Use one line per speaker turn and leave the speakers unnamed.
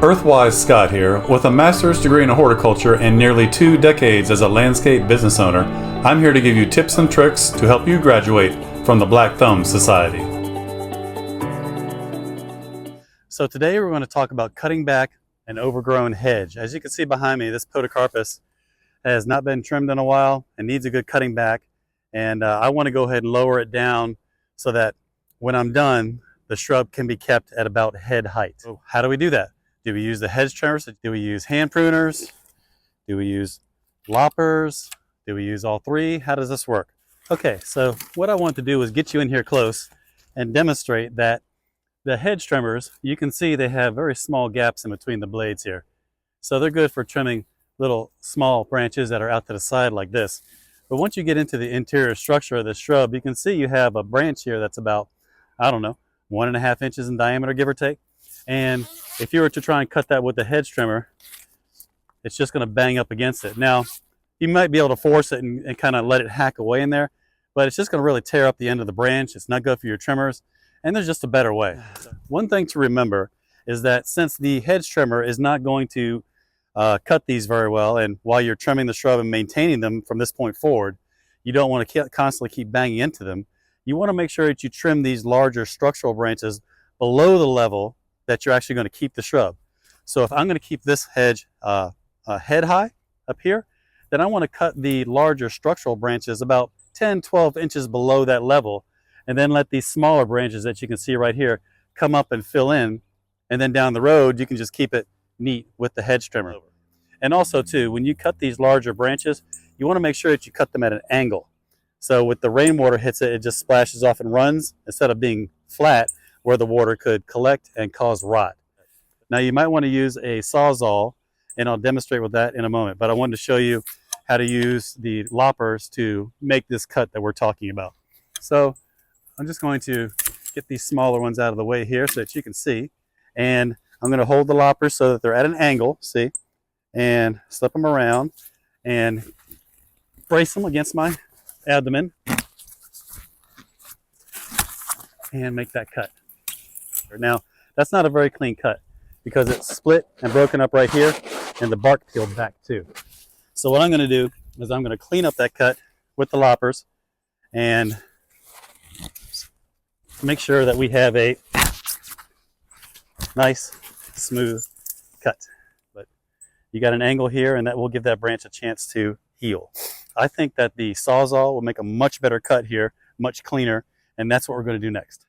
Earthwise Scott here, with a master's degree in horticulture and nearly 2 decades as a landscape business owner. I'm here to give you tips and tricks to help you graduate from the Black Thumb Society. So today we're going to talk about cutting back an overgrown hedge. As you can see behind me, this podocarpus has not been trimmed in a while and needs a good cutting back. And I want to go ahead and lower it down so that when I'm done, the shrub can be kept at about head height. So how do we do that? Do we use the hedge trimmers? Do we use hand pruners? Do we use loppers? Do we use all three? How does this work? Okay, so what I want to do is get you in here close and demonstrate that the hedge trimmers, you can see they have very small gaps in between the blades here. So they're good for trimming little small branches that are out to the side like this. But once you get into the interior structure of the shrub, you can see you have a branch here that's about, I don't know, 1.5 inches in diameter, give or take. And if you were to try and cut that with the hedge trimmer, it's just going to bang up against it. Now, you might be able to force it and kind of let it hack away in there, but it's just going to really tear up the end of the branch. It's not good for your trimmers, and there's just a better way. One thing to remember is that since the hedge trimmer is not going to cut these very well, and while you're trimming the shrub and maintaining them from this point forward, you don't want to constantly keep banging into them. You want to make sure that you trim these larger structural branches below the level that you're actually going to keep the shrub. So if I'm going to keep this hedge head high up here, then I want to cut the larger structural branches about 10-12 inches below that level, and then let these smaller branches that you can see right here come up and fill in, and then down the road you can just keep it neat with the hedge trimmer. And also too, when you cut these larger branches, you want to make sure that you cut them at an angle. So with the rainwater hits it, it just splashes off and runs instead of being flat where the water could collect and cause rot. Now you might want to use a Sawzall, and I'll demonstrate with that in a moment, but I wanted to show you how to use the loppers to make this cut that we're talking about. So I'm just going to get these smaller ones out of the way here so that you can see, and I'm going to hold the loppers so that they're at an angle, see, and slip them around and brace them against my abdomen and make that cut. Now, that's not a very clean cut because it's split and broken up right here, and the bark peeled back too. So what I'm going to do is I'm going to clean up that cut with the loppers and make sure that we have a nice, smooth cut. But you got an angle here, and that will give that branch a chance to heal. I think that the Sawzall will make a much better cut here, much cleaner, and that's what we're going to do next.